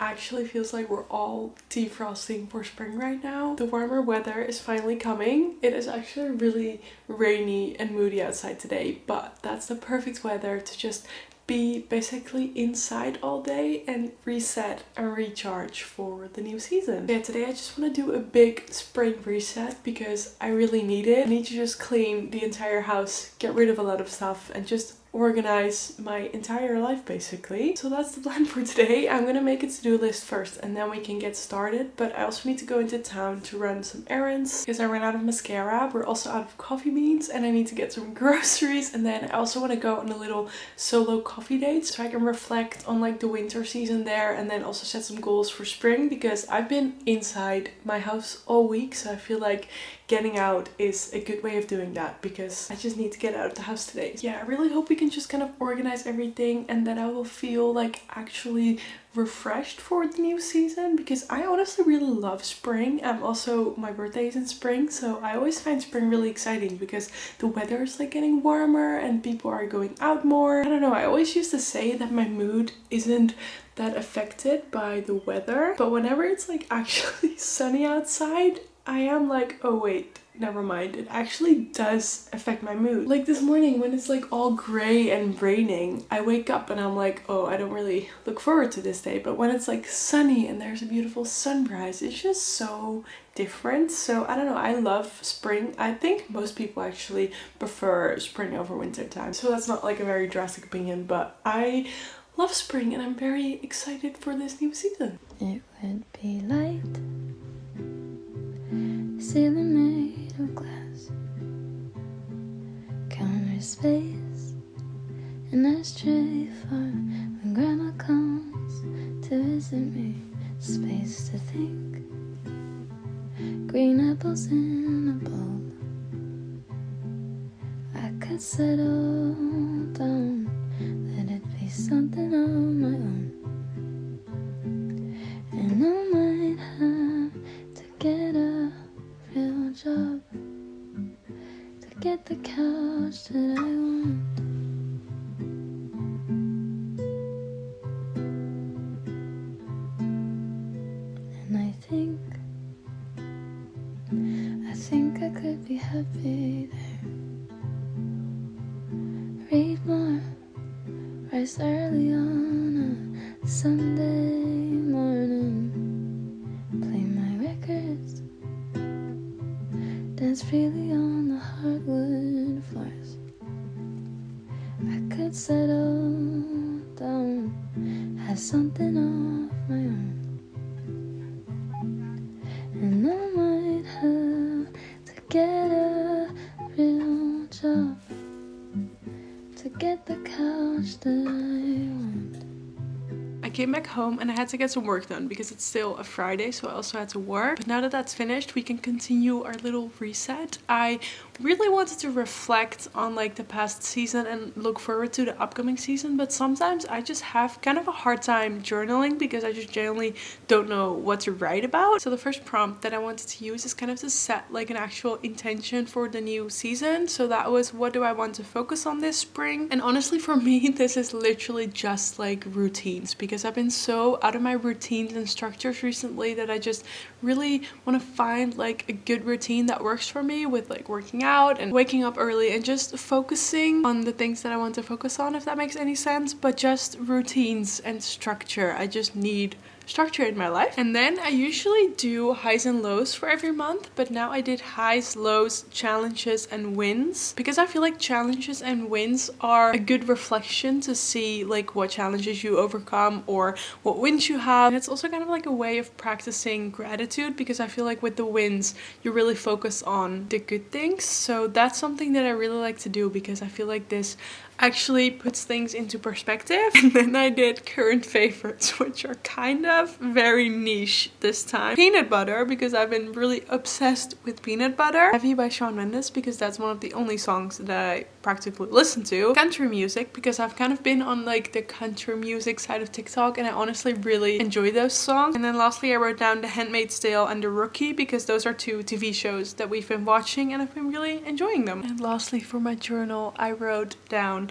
actually feels like we're all defrosting for spring right now. The warmer weather is finally coming. It is actually really rainy and moody outside today, but that's the perfect weather to just be basically inside all day and reset and recharge for the new season. Yeah, today I just want to do a big spring reset because I really need it. I need to just clean the entire house, get rid of a lot of stuff, and just organize my entire life basically. So that's the plan for today. I'm gonna make a to-do list first and then we can get started, but I also need to go into town to run some errands because I ran out of mascara. We're also out of coffee beans and I need to get some groceries, and then I also want to go on a little solo coffee date so I can reflect on like the winter season there and then also set some goals for spring, because I've been inside my house all week, so I feel like getting out is a good way of doing that because I just need to get out of the house today. Yeah, I really hope we can just kind of organize everything and then I will feel like actually refreshed for the new season, because I honestly really love spring. My birthday is in spring, so I always find spring really exciting because the weather is like getting warmer and people are going out more. I don't know, I always used to say that my mood isn't that affected by the weather, but whenever it's like actually sunny outside, I am like, oh wait, never mind, it actually does affect my mood. Like this morning when it's like all gray and raining, I wake up and I'm like, oh, I don't really look forward to this day. But when it's like sunny and there's a beautiful sunrise, it's just so different. So I don't know, I love spring. I think most people actually prefer spring over winter time. So that's not like a very drastic opinion, but I love spring and I'm very excited for this new season. It would be light, ceiling made of glass, counter space, an ashtray for when grandma comes to visit me, space to think, green apples in a bowl. I could settle down, let it be something on my own, and I might have to get a real job to get the couch that I want. And I think I could be happy there. Read more, rise early on a Sunday morning, play my records, dance freely on the hardwood floors. I could settle down, have something of my own, and I might have to get a real job to get the couch that I want. I came back home and I had to get some work done because it's still a Friday, so I also had to work. But now that that's finished, we can continue our little reset. I really wanted to reflect on like the past season and look forward to the upcoming season, but sometimes I just have kind of a hard time journaling because I just generally don't know what to write about. So the first prompt that I wanted to use is kind of to set like an actual intention for the new season. So that was, what do I want to focus on this spring? And honestly, for me, this is literally just like routines, because I've been so out of my routines and structures recently that I just really want to find like a good routine that works for me, with like working out and waking up early and just focusing on the things that I want to focus on, if that makes any sense. But just routines and structure. I just need structure in my life. And then I usually do highs and lows for every month, but now I did highs, lows, challenges and wins, because I feel like challenges and wins are a good reflection to see like what challenges you overcome or what wins you have. And it's also kind of like a way of practicing gratitude, because I feel like with the wins you really focus on the good things. So that's something that I really like to do, because I feel like this actually puts things into perspective. And then I did current favorites, which are kind of very niche this time. Peanut butter, because I've been really obsessed with peanut butter. Heavy by Shawn Mendes, because that's one of the only songs that I practically listen to. Country music, because I've kind of been on like the country music side of TikTok and I honestly really enjoy those songs. And then lastly I wrote down The Handmaid's Tale and The Rookie, because those are two TV shows that we've been watching and I've been really enjoying them. And lastly, for my journal I wrote down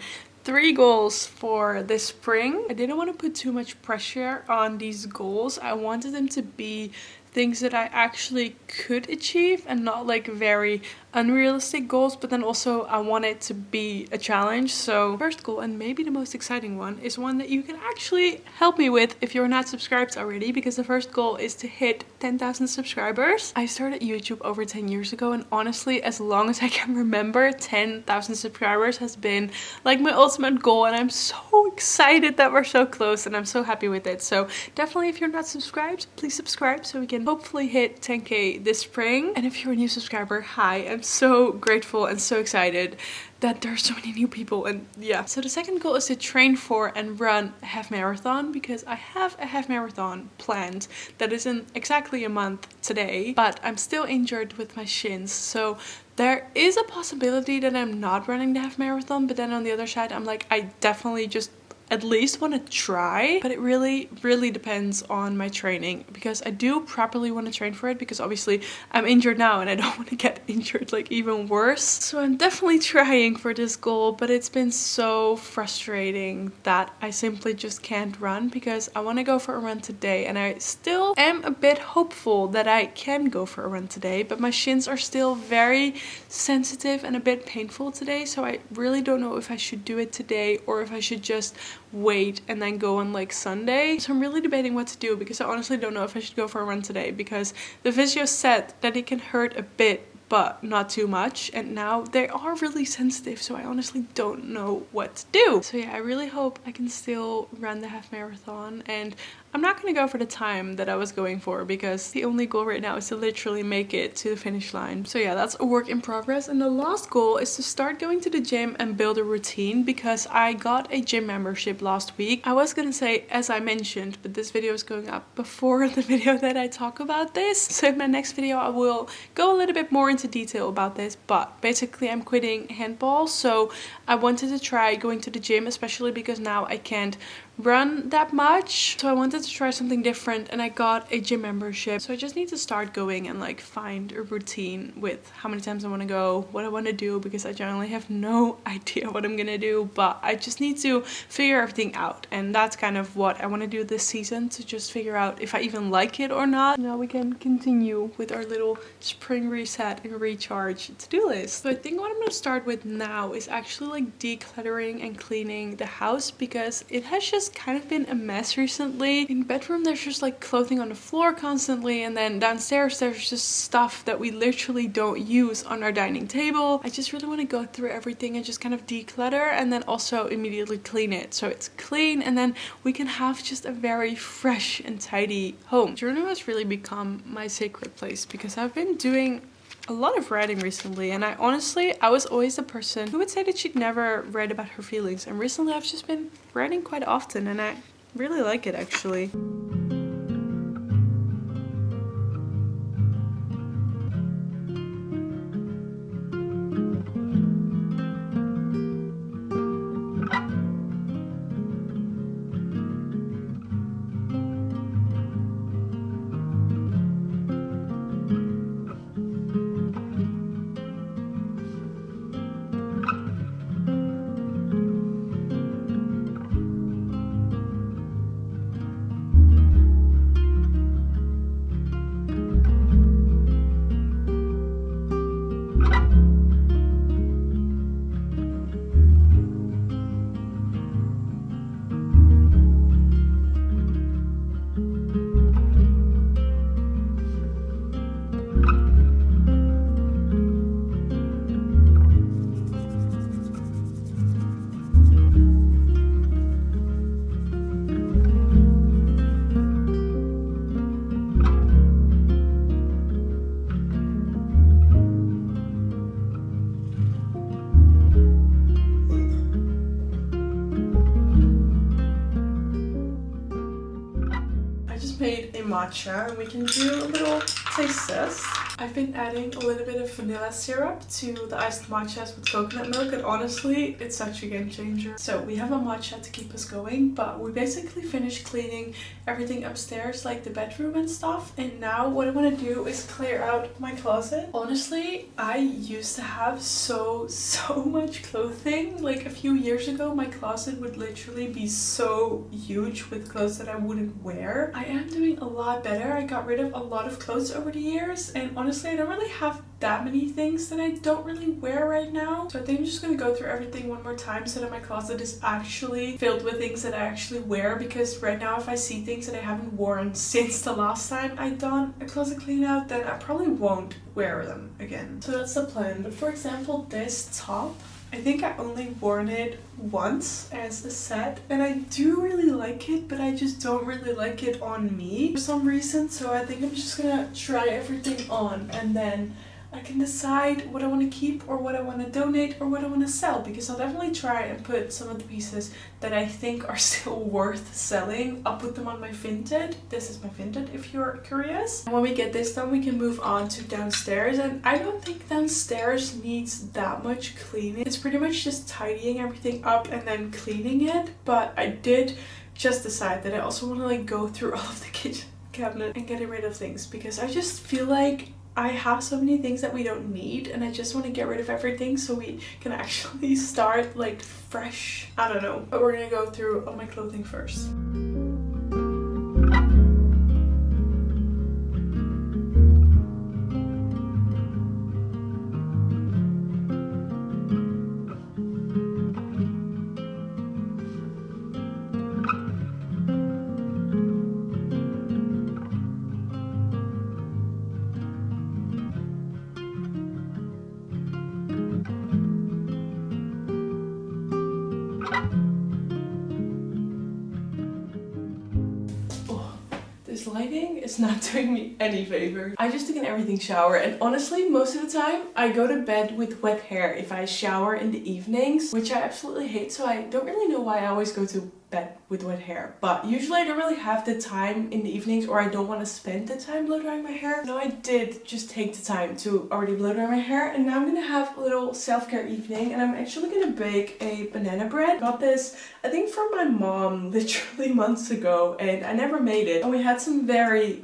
3 goals for this spring. I didn't want to put too much pressure on these goals. I wanted them to be things that I actually could achieve and not like very unrealistic goals, but then also I want it to be a challenge. So first goal, and maybe the most exciting one, is one that you can actually help me with if you're not subscribed already, because the first goal is to hit 10,000 subscribers. I started YouTube over 10 years ago, and honestly, as long as I can remember, 10,000 subscribers has been like my ultimate goal, and I'm so excited that we're so close, and I'm so happy with it. So definitely, if you're not subscribed, please subscribe so we can hopefully hit 10k this spring. And if you're a new subscriber, hi, I'm so grateful and so excited that there's so many new people. And yeah, so the second goal is to train for and run a half marathon, because I have a half marathon planned that is in exactly a month today, but I'm still injured with my shins, so there is a possibility that I'm not running the half marathon. But then on the other side, I'm like, I definitely just at least want to try, but it really depends on my training, because I do properly want to train for it, because obviously I'm injured now and I don't want to get injured like even worse. So I'm definitely trying for this goal, but it's been so frustrating that I simply just can't run, because I want to go for a run today, and I still am a bit hopeful that I can go for a run today, but my shins are still very sensitive and a bit painful today, so I really don't know if I should do it today or if I should just wait and then go on like Sunday. So I'm really debating what to do, because I honestly don't know if I should go for a run today, because the physio said that it can hurt a bit but not too much, and now they are really sensitive, so I honestly don't know what to do. So yeah, I really hope I can still run the half marathon, and I'm not gonna go for the time that I was going for, because the only goal right now is to literally make it to the finish line. So yeah, that's a work in progress. And the last goal is to start going to the gym and build a routine, because I got a gym membership last week. I was gonna say, as I mentioned, but this video is going up before the video that I talk about this. So in my next video, I will go a little bit more into detail about this, but basically I'm quitting handball. So I wanted to try going to the gym, especially because now I can't run that much, so I wanted to try something different, and I got a gym membership. So I just need to start going and like find a routine with how many times I want to go, what I want to do, because I generally have no idea what I'm gonna do, but I just need to figure everything out, and that's kind of what I want to do this season, to just figure out if I even like it or not. Now we can continue with our little spring reset and recharge to-do list. So I think what I'm gonna start with now is actually like decluttering and cleaning the house, because it has just kind of been a mess recently. In the bedroom there's just like clothing on the floor constantly, and then downstairs there's just stuff that we literally don't use on our dining table. I just really want to go through everything and just kind of declutter, and then also immediately clean it so it's clean, and then we can have just a very fresh and tidy home. Journal has really become my sacred place, because I've been doing a lot of writing recently, and I was always the person who would say that she'd never write about her feelings, and recently I've just been writing quite often, and I really like it actually. Made a matcha, and we can do a little taste test. I've been adding a little bit of vanilla syrup to the iced matchas with coconut milk, and honestly, it's such a game changer. So we have a matcha to keep us going, but we basically finished cleaning everything upstairs, like the bedroom and stuff. And now what I want to do is clear out my closet. Honestly, I used to have so much clothing. Like a few years ago, my closet would literally be so huge with clothes that I wouldn't wear. I am doing a lot better. I got rid of a lot of clothes over the years, and honestly, I don't really have that many things that I don't really wear right now. So I think I'm just gonna go through everything one more time so that my closet is actually filled with things that I actually wear, because right now if I see things that I haven't worn since the last time I done a closet clean out, then I probably won't wear them again. So that's the plan. But for example, this top, I think I only worn it once as a set, and I do really like it, but I just don't really like it on me for some reason. So I think I'm just gonna try everything on, and then I can decide what I want to keep or what I want to donate or what I want to sell, because I'll definitely try and put some of the pieces that I think are still worth selling. I'll put them on my Vinted. This is my Vinted if you're curious. And when we get this done, we can move on to downstairs, and I don't think downstairs needs that much cleaning. It's pretty much just tidying everything up and then cleaning it, but I did just decide that I also want to like go through all of the kitchen cabinet and getting rid of things, because I just feel like I have so many things that we don't need, and I just want to get rid of everything so we can actually start like fresh. I don't know, but we're gonna go through all my clothing first. This lighting is not doing me any favor. I just took an everything shower, and honestly, most of the time I go to bed with wet hair if I shower in the evenings, which I absolutely hate. So I don't really know why I always go to bed with wet hair, but usually I don't really have the time in the evenings, or I don't want to spend the time blow drying my hair. No, I did just take the time to already blow dry my hair, and now I'm gonna have a little self-care evening, and I'm actually gonna bake a banana bread. Got this, I think, from my mom literally months ago, and I never made it, and we had some very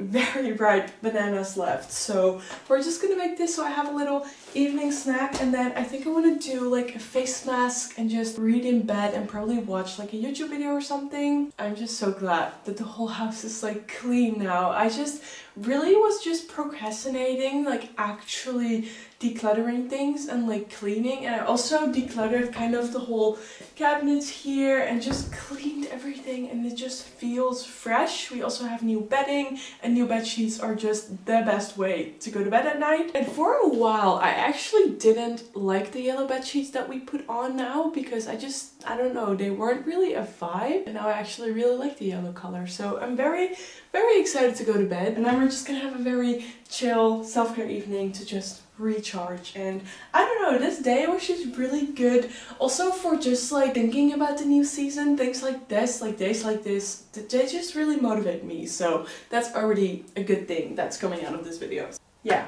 ripe bananas left, so we're just gonna make this so I have a little evening snack. And then I think I want to do like a face mask and just read in bed and probably watch like a YouTube video or something. I'm just so glad that the whole house is like clean now. I just really was just procrastinating like actually decluttering things and like cleaning, and I also decluttered kind of the whole cabinets here and just cleaned everything, and it just feels fresh. We also have new bedding, and new bed sheets are just the best way to go to bed at night. And for a while I actually didn't like the yellow bed sheets that we put on now, because I don't know, they weren't really a vibe, and now I actually really like the yellow color. So I'm very excited to go to bed, and then we're just gonna have a very chill self-care evening to just recharge. And I don't know, this day was just really good also for just like thinking about the new season. Things like this, like days like this, they just really motivate me, so that's already a good thing that's coming out of this video. Yeah.